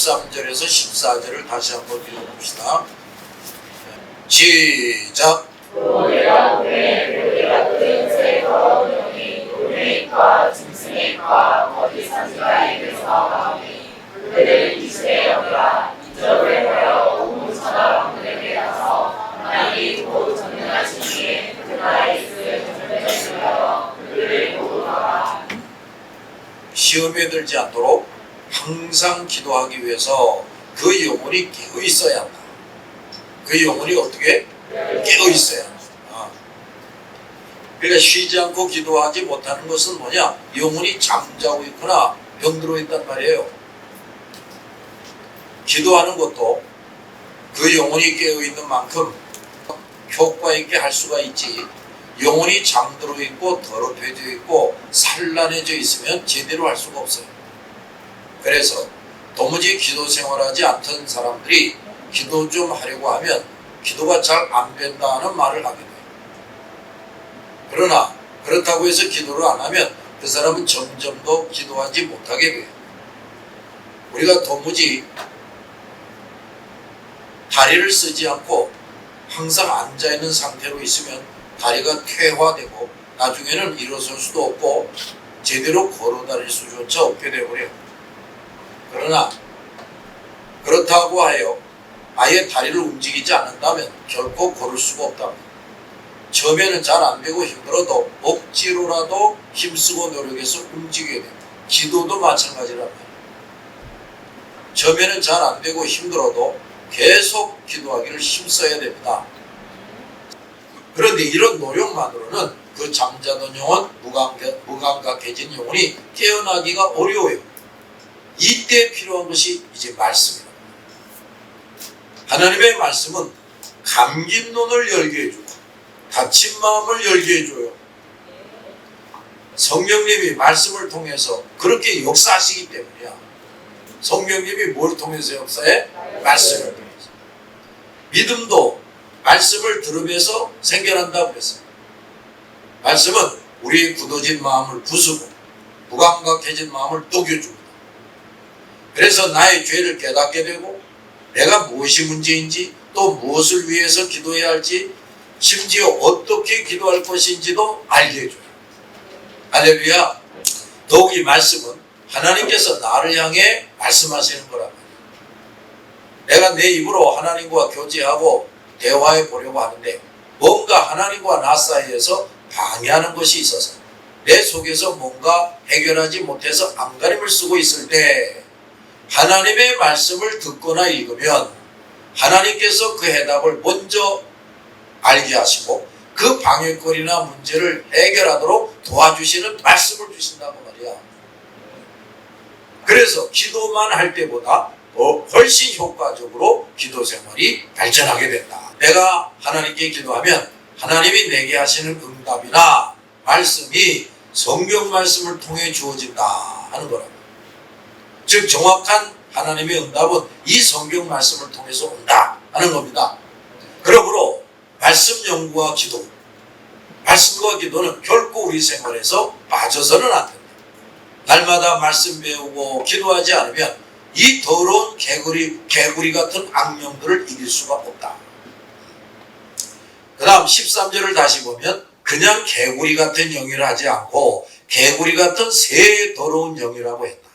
13절에서 14절을 다시 한번 읽어봅시다. 시작. 너희가 우리 같은 새 더러운 영이 우리과 짐승과 어디 산지가에게서 나오니 그들은 이스라엘 영이라 이적을 하여 온 천하 왕들에게 가서 하나님이 곧 전능하신 이에 그 나라에 있을 전능자를 하여 그들을 모독하라. 시험에 들지 않도록 항상 기도하기 위해서 그 영혼이 깨어 있어야 한다. 그 영혼이 어떻게? 깨어 있어야 한다. 그러니까 쉬지 않고 기도하지 못하는 것은 뭐냐? 영혼이 잠자고 있거나 병들어 있단 말이에요. 기도하는 것도 그 영혼이 깨어 있는 만큼 효과 있게 할 수가 있지. 영혼이 잠들어 있고 더럽혀져 있고 산란해져 있으면 제대로 할 수가 없어요. 그래서 도무지 기도 생활하지 않던 사람들이 기도 좀 하려고 하면 기도가 잘 안 된다는 말을 하게 돼요. 그러나 그렇다고 해서 기도를 안 하면 그 사람은 점점 더 기도하지 못하게 돼요. 우리가 도무지 다리를 쓰지 않고 항상 앉아있는 상태로 있으면 다리가 퇴화되고 나중에는 일어설 수도 없고 제대로 걸어다닐 수조차 없게 되어버려요. 그러나 그렇다고 하여 아예 다리를 움직이지 않는다면 결코 걸을 수가 없답니다. 처음에는 잘 안 되고 힘들어도 억지로라도 힘쓰고 노력해서 움직여야 돼요. 기도도 마찬가지란 말이에요. 처음에는 잘 안 되고 힘들어도 계속 기도하기를 힘써야 됩니다. 그런데 이런 노력만으로는 그 잠자던 영혼, 무감각해진 영혼이 깨어나기가 어려워요. 이때 필요한 것이 이제 말씀입니다. 하나님의 말씀은 감긴 눈을 열게 해주고 닫힌 마음을 열게 해줘요. 성령님이 말씀을 통해서 그렇게 역사하시기 때문이야. 성령님이 뭘 통해서 역사해? 말씀을 통해서. 믿음도 말씀을 들으면서 생겨난다고 그랬어요. 말씀은 우리의 굳어진 마음을 부수고 무감각해진 마음을 녹여줍니다. 그래서 나의 죄를 깨닫게 되고 내가 무엇이 문제인지 또 무엇을 위해서 기도해야 할지 심지어 어떻게 기도할 것인지도 알게 해줘요. 할렐루야. 더욱 이 말씀은 하나님께서 나를 향해 말씀하시는 거란 말이에요. 내가 내 입으로 하나님과 교제하고 대화해 보려고 하는데 뭔가 하나님과 나 사이에서 방해하는 것이 있어서 내 속에서 뭔가 해결하지 못해서 안간힘을 쓰고 있을 때 하나님의 말씀을 듣거나 읽으면 하나님께서 그 해답을 먼저 알게 하시고 그 방해거리나 문제를 해결하도록 도와주시는 말씀을 주신다고 말이야. 그래서 기도만 할 때보다 훨씬 효과적으로 기도 생활이 발전하게 된다. 내가 하나님께 기도하면 하나님이 내게 하시는 응답이나 말씀이 성경 말씀을 통해 주어진다 하는 거라고. 즉 정확한 하나님의 응답은 이 성경 말씀을 통해서 온다 하는 겁니다. 그러므로 말씀 연구와 기도, 말씀과 기도는 결코 우리 생활에서 빠져서는 안 된다. 날마다 말씀 배우고 기도하지 않으면 이 더러운 개구리 같은 악령들을 이길 수가 없다. 그 다음 13절을 다시 보면 그냥 개구리 같은 영이라 하지 않고 개구리 같은 새 더러운 영이라고 했다.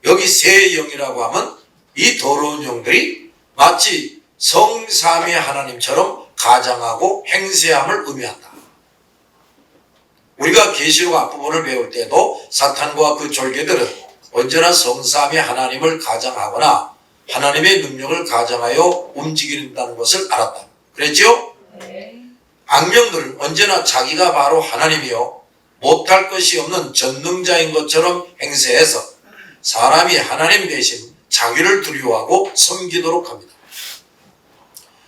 여기 새 영이라고 하면 이 더러운 영들이 마치 성삼위 하나님처럼 가장하고 행세함을 의미한다. 우리가 계시록 앞부분을 배울 때도 사탄과 그 졸개들은 언제나 성삼위 하나님을 가장하거나 하나님의 능력을 가장하여 움직인다는 것을 알았다. 그랬죠? 네. 악령들은 언제나 자기가 바로 하나님이요 못할 것이 없는 전능자인 것처럼 행세해서 사람이 하나님 대신 자기를 두려워하고 섬기도록 합니다.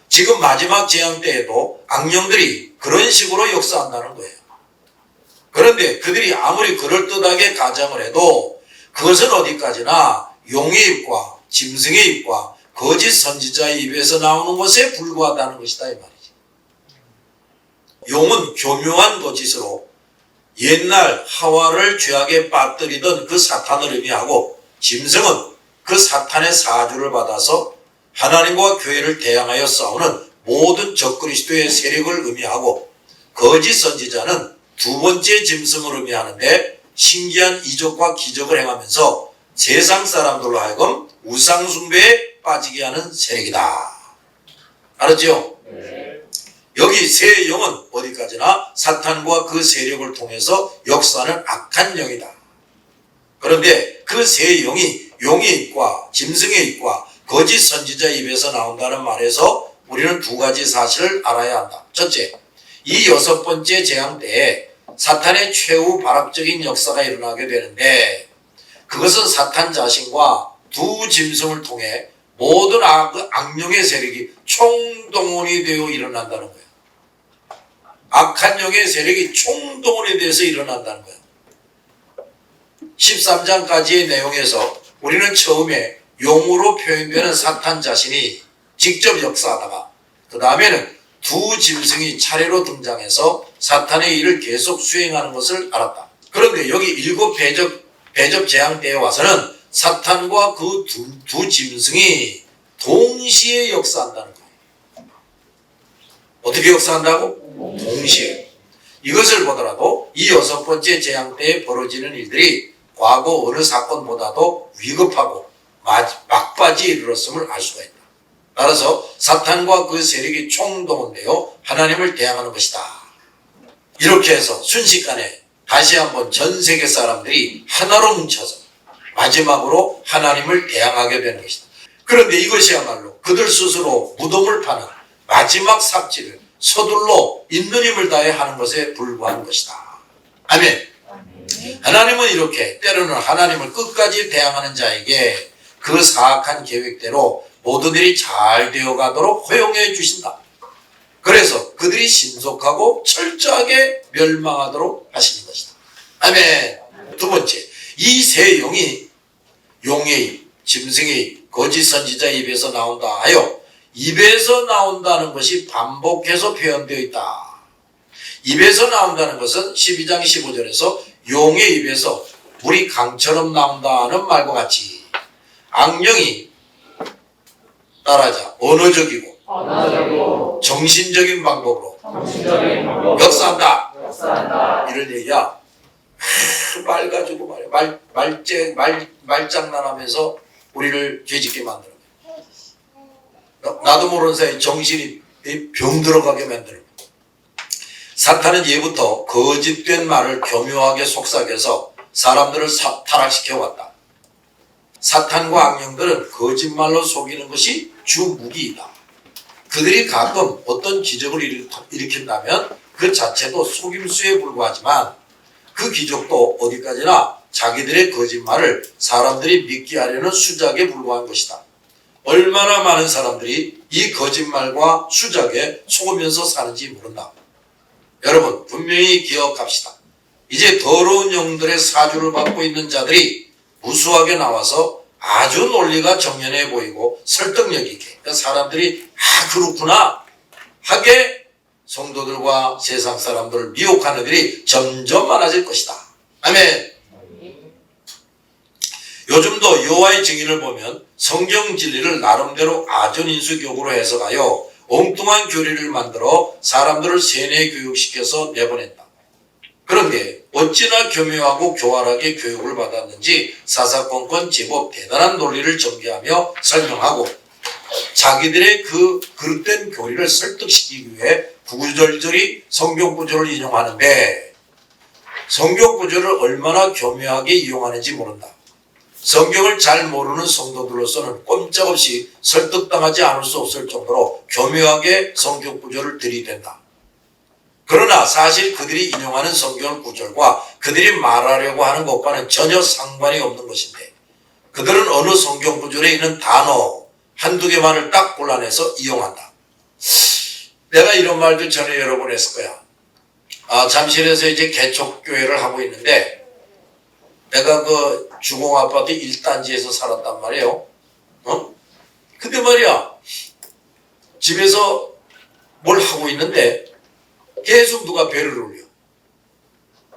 지금 마지막 재앙 때에도 악령들이 그런 식으로 역사한다는 거예요. 그런데 그들이 아무리 그럴듯하게 가장을 해도 그것은 어디까지나 용의 입과 짐승의 입과 거짓 선지자의 입에서 나오는 것에 불과하다는 것이다 이 말이지. 용은 교묘한 거짓으로 옛날 하와를 죄악에 빠뜨리던 그 사탄을 의미하고 짐승은 그 사탄의 사주를 받아서 하나님과 교회를 대항하여 싸우는 모든 적그리스도의 세력을 의미하고, 거짓 선지자는 두 번째 짐승을 의미하는데 신기한 이적과 기적을 행하면서 세상 사람들로 하여금 우상 숭배에 빠지게 하는 세력이다. 알았죠? 여기 새 영은 어디까지나 사탄과 그 세력을 통해서 역사하는 악한 영이다. 그런데 그 새 영이 용의 입과 짐승의 입과 거짓 선지자 입에서 나온다는 말에서 우리는 두 가지 사실을 알아야 한다. 첫째, 이 여섯 번째 재앙 때에 사탄의 최후 발악적인 역사가 일어나게 되는데, 그것은 사탄 자신과 두 짐승을 통해 모든 악령의 세력이 총동원이 되어 일어난다는 거예요. 악한 영의 세력이 총동원이 돼서 일어난다는 거예요. 13장까지의 내용에서 우리는 처음에 용으로 표현되는 사탄 자신이 직접 역사하다가, 그 다음에는 두 짐승이 차례로 등장해서 사탄의 일을 계속 수행하는 것을 알았다. 그런데 여기 일곱 대접 재앙 때에 와서는 사탄과 그 두 짐승이 동시에 역사한다는 거예요. 어떻게 역사한다고? 동시에. 이것을 보더라도 이 여섯 번째 재앙 때에 벌어지는 일들이 과거 어느 사건보다도 위급하고 막바지에 이르렀음을 알 수가 있다. 따라서 사탄과 그 세력이 총동원되어 하나님을 대항하는 것이다. 이렇게 해서 순식간에 다시 한번 전 세계 사람들이 하나로 뭉쳐서 마지막으로 하나님을 대항하게 되는 것이다. 그런데 이것이야말로 그들 스스로 무덤을 파는 마지막 삽질을 서둘러 있는 힘을 다해 하는 것에 불과한 것이다. 아멘. 하나님은 이렇게 때로는 하나님을 끝까지 대항하는 자에게 그 사악한 계획대로 모든 일이 잘 되어가도록 허용해 주신다. 그래서 그들이 신속하고 철저하게 멸망하도록 하시는 것이다. 아멘. 두 번째, 이 세 영이 용의 입, 짐승의 입, 거짓 선지자 입에서 나온다 하여 입에서 나온다는 것이 반복해서 표현되어 있다. 입에서 나온다는 것은 12장 15절에서 용의 입에서 물이 강처럼 나온다는 말과 같이 악령이 따라하자 언어적이고 정신적인 방법으로 역사한다. 이런 얘기야. 말 가지고 말이야. 말장난하면서 우리를 죄짓게 만드는 거야. 나도 모르는 사이에 정신이 병 들어가게 만드는 거야. 사탄은 예부터 거짓된 말을 교묘하게 속삭여서 사람들을 타락시켜 왔다. 사탄과 악령들은 거짓말로 속이는 것이 주 무기이다. 그들이 가끔 어떤 기적을 일으킨다면 그 자체도 속임수에 불과하지만 그 기적도 어디까지나 자기들의 거짓말을 사람들이 믿게 하려는 수작에 불과한 것이다. 얼마나 많은 사람들이 이 거짓말과 수작에 속으면서 사는지 모른다. 여러분 분명히 기억합시다. 이제 더러운 영들의 사주를 받고 있는 자들이 무수하게 나와서 아주 논리가 정연해 보이고 설득력 있게 사람들이 그렇구나 하게 성도들과 세상 사람들을 미혹하는 일이 점점 많아질 것이다. 아멘. 요즘도 여호와의 증인을 보면 성경 진리를 나름대로 아전인수격으로 해석하여 엉뚱한 교리를 만들어 사람들을 세뇌 교육시켜서 내보냈다. 그런데 어찌나 교묘하고 교활하게 교육을 받았는지 사사건건 제법 대단한 논리를 전개하며 설명하고 자기들의 그 그릇된 교리를 설득시키기 위해 구구절절히 성경 구절을 인용하는데 성경 구절을 얼마나 교묘하게 이용하는지 모른다. 성경을 잘 모르는 성도들로서는 꼼짝없이 설득당하지 않을 수 없을 정도로 교묘하게 성경 구절을 들이댄다. 그러나 사실 그들이 인용하는 성경 구절과 그들이 말하려고 하는 것과는 전혀 상관이 없는 것인데 그들은 어느 성경 구절에 있는 단어 한두 개만을 딱 골라내서 이용한다. 내가 이런 말도 전에 여러 번 했을 거야. 잠실에서 이제 개척교회를 하고 있는데 내가 그 주공아파트 1단지에서 살았단 말이에요. 근데 말이야 집에서 뭘 하고 있는데 계속 누가 배를 울려.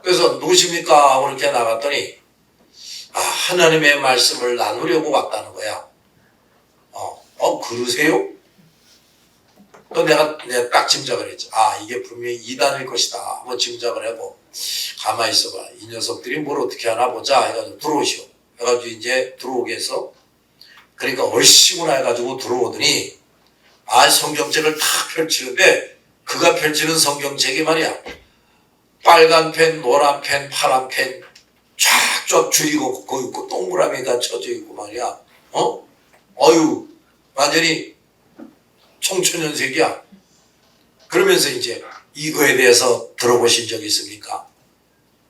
그래서 누구십니까? 하고 이렇게 나갔더니 하나님의 말씀을 나누려고 왔다는 거야. 그러세요? 또 내가 딱 짐작을 했지. 이게 분명히 이단일 것이다. 한번 짐작을 해보. 가만히 있어봐. 이 녀석들이 뭘 어떻게 하나 보자. 해가지고 들어오시오. 해가지고 이제 들어오게 해서 그러니까 얼씨구나 해가지고 들어오더니 성경책을 탁 펼치는데 그가 펼치는 성경책이 말이야. 빨간 펜, 노란 펜, 파란 펜 쫙쫙 줄이고 거기 있고 동그라미가 쳐져 있고 말이야. 완전히 청초년색이야. 그러면서 이제 이거에 대해서 들어보신 적 있습니까?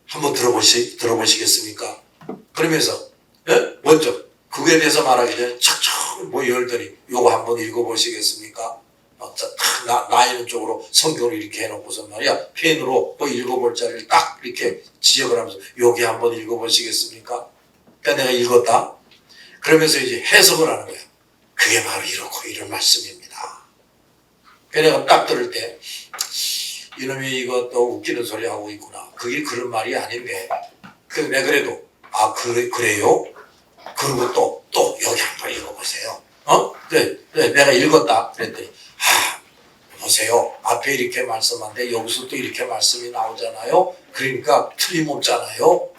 한번 들어보시겠습니까? 그러면서 먼저 그거에 대해서 말하기 전에 착착 열더니 요거 한번 읽어보시겠습니까? 나이는 쪽으로 성경을 이렇게 해놓고서 말이야 펜으로 읽어볼 자리를 딱 이렇게 지적을 하면서 요게 한번 읽어보시겠습니까? 그러니까 내가 읽었다. 그러면서 이제 해석을 하는 거야. 그게 바로 이렇고 이런 말씀입니다. 그러니까 내가 딱 들을 때 이놈이 이것도 웃기는 소리 하고 있구나. 그게 그런 말이 아닌데. 내가 그래도 그래요? 그리고 또 여기 한번 읽어보세요. 그래, 내가 읽었다. 그랬더니 보세요. 앞에 이렇게 말씀한데 여기서 또 이렇게 말씀이 나오잖아요. 그러니까 틀림없잖아요.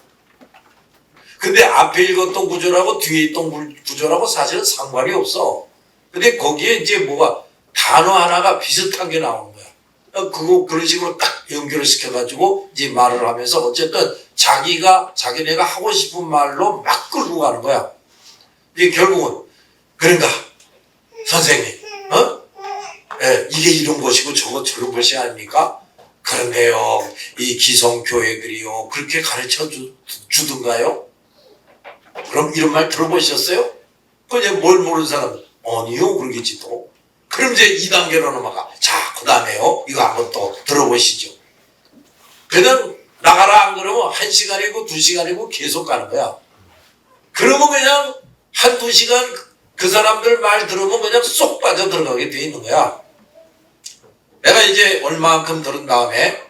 근데 앞에 읽었던 구절하고 뒤에 있던 구절하고 사실은 상관이 없어. 근데 거기에 이제 뭐가 단어 하나가 비슷한 게 나오는 거야. 그런 식으로 딱 연결을 시켜가지고 이제 말을 하면서 어쨌든 자기네가 하고 싶은 말로 막 끌고 가는 거야. 이게 결국은 그런가 선생님, 이게 이런 것이고 저거 저런 것이 아닙니까? 그런데요, 이 기성교회들이요 그렇게 가르쳐 주던가요? 그럼 이런 말 들어보셨어요? 그냥 뭘 모르는 사람은 아니요 그러겠지 또. 그럼 이제 2단계로 넘어가. 자, 그 다음에요 이거 한번 또 들어보시죠. 그냥 나가라 안 그러면 1시간이고 2시간이고 계속 가는 거야. 그러면 그냥 1-2시간 그 사람들 말 들으면 그냥 쏙 빠져 들어가게 돼 있는 거야. 내가 이제 얼마만큼 들은 다음에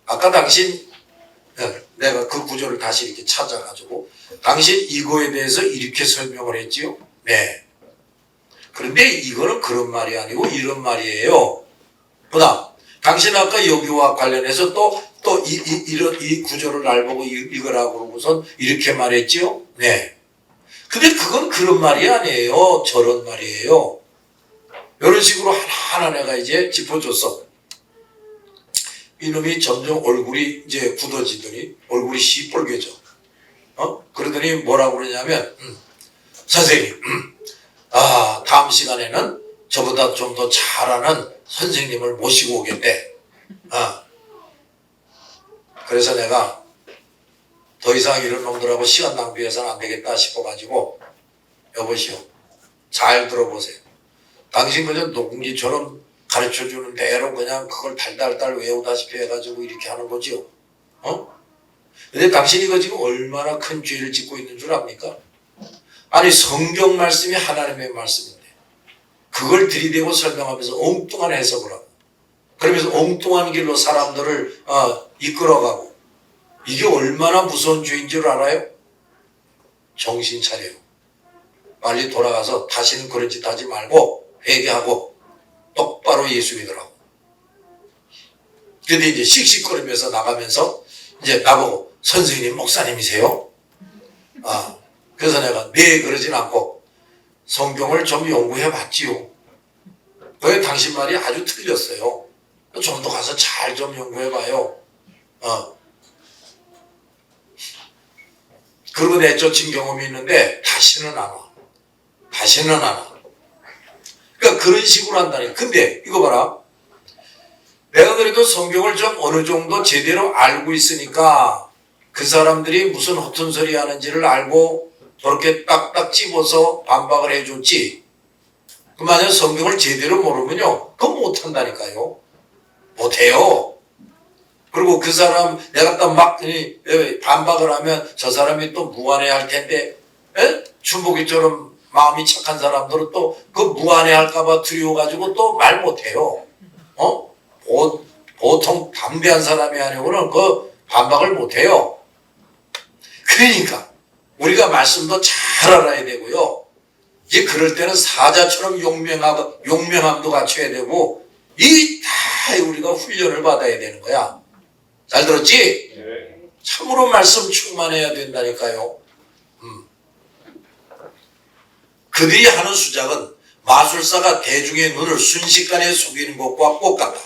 아까 당신 내가 그 구조를 다시 이렇게 찾아가지고 당신 이거에 대해서 이렇게 설명을 했지요? 네. 그런데 이거는 그런 말이 아니고 이런 말이에요. 그다음 당신 아까 여기와 관련해서 이 구조를 알보고 읽으라고 그러고선 이렇게 말했지요? 네. 근데 그건 그런 말이 아니에요. 저런 말이에요. 이런 식으로 하나하나 내가 이제 짚어줬어. 이놈이 점점 얼굴이 이제 굳어지더니 얼굴이 시뻘개져. 그러더니 뭐라고 그러냐면 선생님 다음 시간에는 저보다 좀 더 잘하는 선생님을 모시고 오겠대. 그래서 내가 더 이상 이런 놈들하고 시간 낭비해서는 안 되겠다 싶어가지고 여보시오 잘 들어보세요. 당신 그저 녹음기처럼 가르쳐주는 대로 그냥 그걸 달달달 외우다시피 해가지고 이렇게 하는 거지요. 근데 당신이 이거 지금 얼마나 큰 죄를 짓고 있는 줄 압니까? 아니 성경 말씀이 하나님의 말씀인데 그걸 들이대고 설명하면서 엉뚱한 해석을 하고 그러면서 엉뚱한 길로 사람들을 이끌어가고 이게 얼마나 무서운 죄인 줄 알아요? 정신 차려요. 빨리 돌아가서 다시는 그런 짓 하지 말고 회개하고 똑바로 예수 믿으라고. 근데 이제 씩씩거리면서 나가면서 이제 나보고 선생님 목사님이세요? 그래서 내가 네 그러진 않고 성경을 좀 연구해 봤지요. 왜 당신 말이 아주 틀렸어요. 좀 더 가서 잘 좀 연구해 봐요. 그리고 내쫓은 경험이 있는데 다시는 안 와. 다시는 안 와. 그러니까 그런 식으로 한다니까. 근데 이거 봐라. 내가 그래도 성경을 좀 어느 정도 제대로 알고 있으니까 그 사람들이 무슨 허튼 소리 하는지를 알고 저렇게 딱딱 집어서 반박을 해줬지. 그 만약 성경을 제대로 모르면요. 그건 못한다니까요. 못해요. 그리고 그 사람 내가 딱 막 반박을 하면 저 사람이 또 무안해 할 텐데 춘복이처럼 마음이 착한 사람들은 또 그 무안해 할까봐 두려워가지고 또 말 못해요. 보통 담대한 사람이 아니고는 그 반박을 못해요. 그러니까 우리가 말씀도 잘 알아야 되고요. 이제 그럴 때는 사자처럼 용맹함도 갖춰야 되고 이 다 우리가 훈련을 받아야 되는 거야. 잘 들었지? 참으로 말씀 충만해야 된다니까요. 그들이 하는 수작은 마술사가 대중의 눈을 순식간에 속이는 것과 똑같다.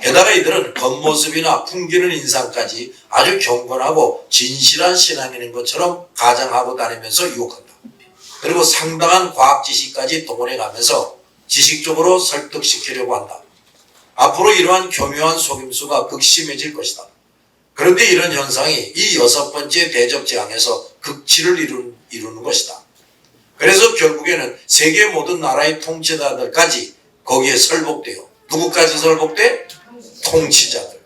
게다가 이들은 겉모습이나 풍기는 인상까지 아주 경건하고 진실한 신앙인인 것처럼 가장하고 다니면서 유혹한다. 그리고 상당한 과학 지식까지 동원해가면서 지식적으로 설득시키려고 한다. 앞으로 이러한 교묘한 속임수가 극심해질 것이다. 그런데 이런 현상이 이 6번째 대접 재앙에서 극치를 이루는 것이다. 그래서 결국에는 세계 모든 나라의 통치자들까지 거기에 설복돼요. 누구까지 설복돼? 통치자들.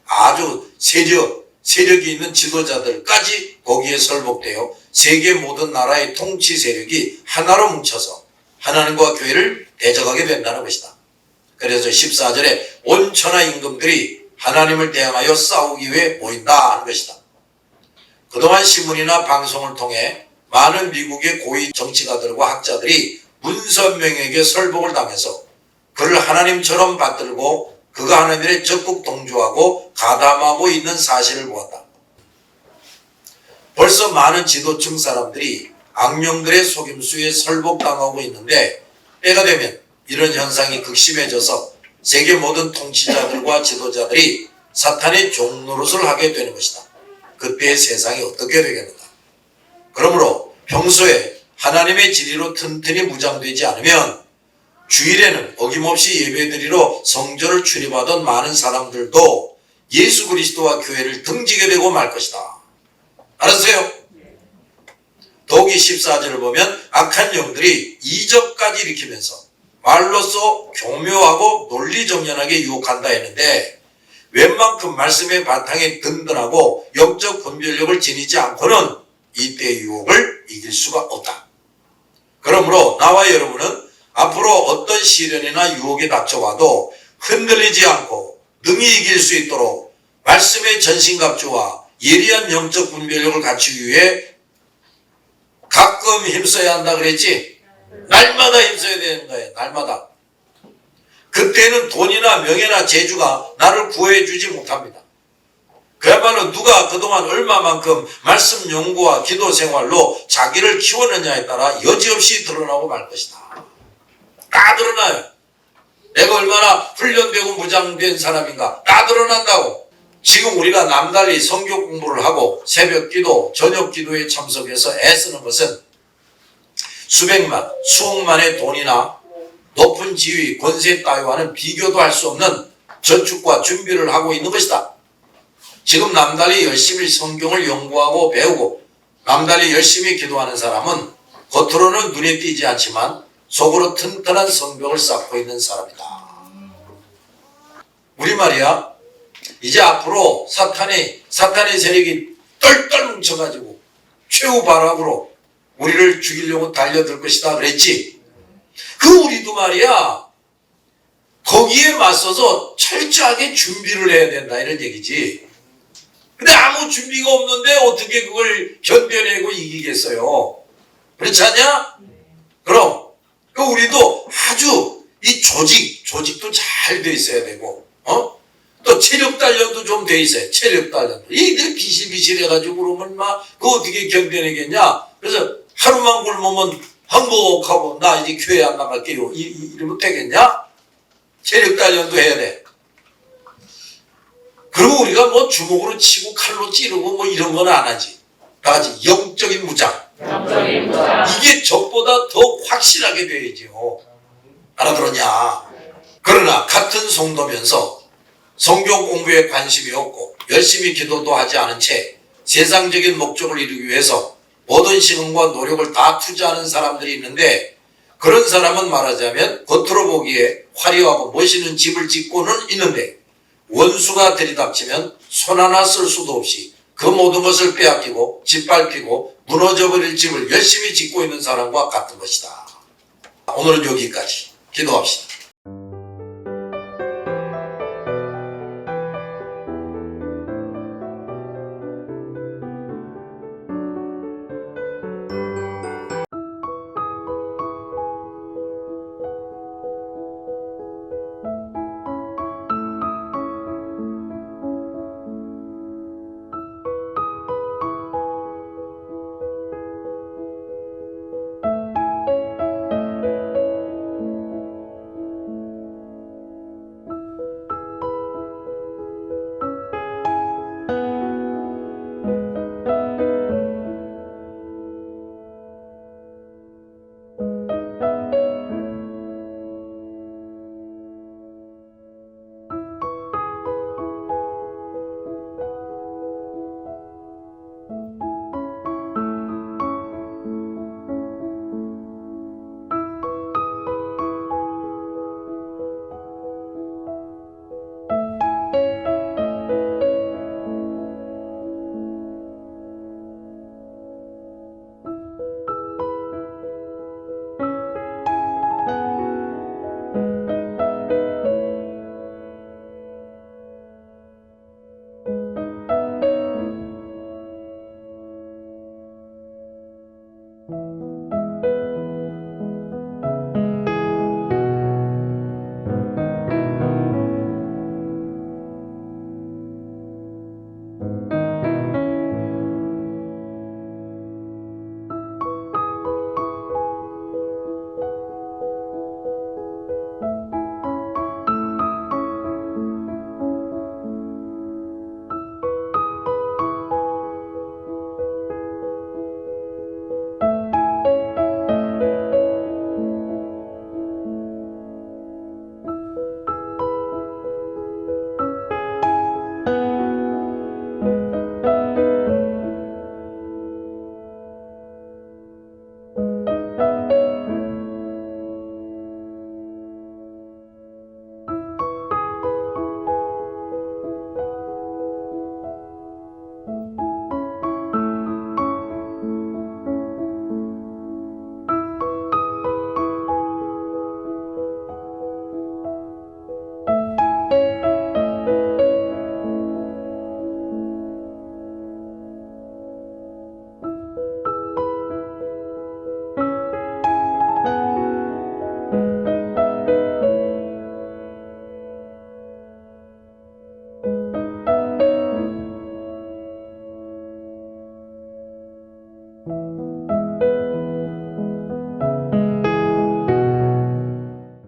아주 세력이 있는 지도자들까지 거기에 설복돼요. 세계 모든 나라의 통치 세력이 하나로 뭉쳐서 하나님과 교회를 대적하게 된다는 것이다. 그래서 14절에 온 천하 임금들이 하나님을 대항하여 싸우기 위해 모인다 하는 것이다. 그동안 신문이나 방송을 통해 많은 미국의 고위 정치가들과 학자들이 문선명에게 설복을 당해서 그를 하나님처럼 받들고 그가 하는 일에 적극 동조하고 가담하고 있는 사실을 보았다. 벌써 많은 지도층 사람들이 악령들의 속임수에 설복당하고 있는데 때가 되면 이런 현상이 극심해져서 세계 모든 통치자들과 지도자들이 사탄의 종노릇을 하게 되는 것이다. 그때의 세상이 어떻게 되겠는가? 그러므로 평소에 하나님의 진리로 튼튼히 무장되지 않으면 주일에는 어김없이 예배드리러 성전을 출입하던 많은 사람들도 예수 그리스도와 교회를 등지게 되고 말 것이다. 알았어요? 더욱이 14절을 보면 악한 영들이 이적까지 일으키면서 말로써 교묘하고 논리정연하게 유혹한다 했는데 웬만큼 말씀의 바탕에 든든하고 영적 분별력을 지니지 않고는 이때의 유혹을 이길 수가 없다. 그러므로 나와 여러분은 앞으로 어떤 시련이나 유혹이 닥쳐와도 흔들리지 않고 능히 이길 수 있도록 말씀의 전신갑주와 예리한 영적 분별력을 갖추기 위해 가끔 힘써야 한다 그랬지? 날마다 힘써야 되는 거예요. 날마다. 그때는 돈이나 명예나 재주가 나를 구해주지 못합니다. 그야말로 누가 그동안 얼마만큼 말씀 연구와 기도 생활로 자기를 키웠느냐에 따라 여지없이 드러나고 말 것이다. 다 드러나요. 내가 얼마나 훈련되고 무장된 사람인가 다 드러난다고. 지금 우리가 남달리 성경 공부를 하고 새벽 기도, 저녁 기도에 참석해서 애쓰는 것은 수백만, 수억만의 돈이나 높은 지위, 권세 따위와는 비교도 할 수 없는 저축과 준비를 하고 있는 것이다. 지금 남달리 열심히 성경을 연구하고 배우고 남달리 열심히 기도하는 사람은 겉으로는 눈에 띄지 않지만 속으로 튼튼한 성벽을 쌓고 있는 사람이다. 우리 말이야, 이제 앞으로 사탄의 세력이 똘똘 뭉쳐가지고 최후 발악으로 우리를 죽이려고 달려들 것이다 그랬지. 그 우리도 말이야 거기에 맞서서 철저하게 준비를 해야 된다 이런 얘기지. 근데 아무 준비가 없는데 어떻게 그걸 견뎌내고 이기겠어요? 그렇지 않냐? 그럼 우리도 아주 이 조직도 잘 돼 있어야 되고 또 체력 단련도 좀 돼 있어요. 체력 단련. 이들 비실비실해가지고 그러면 막 그거 어떻게 견뎌내겠냐? 그래서 하루만 굶으면 항복하고 나 이제 교회 안 나갈게요. 이러면 되겠냐? 체력 단련도 해야 돼. 그리고 우리가 뭐 주먹으로 치고 칼로 찌르고 뭐 이런 건 안 하지. 다 같이 영적인 무장. 이게 적보다 더 확실하게 돼야지요. 알아들었냐? 그러나 같은 성도면서 성경 공부에 관심이 없고 열심히 기도도 하지 않은 채 세상적인 목적을 이루기 위해서 모든 시간과 노력을 다 투자하는 사람들이 있는데 그런 사람은 말하자면 겉으로 보기에 화려하고 멋있는 집을 짓고는 있는데 원수가 들이닥치면 손 하나 쓸 수도 없이 그 모든 것을 빼앗기고 짓밟히고 무너져버릴 집을 열심히 짓고 있는 사람과 같은 것이다. 오늘은 여기까지 기도합시다.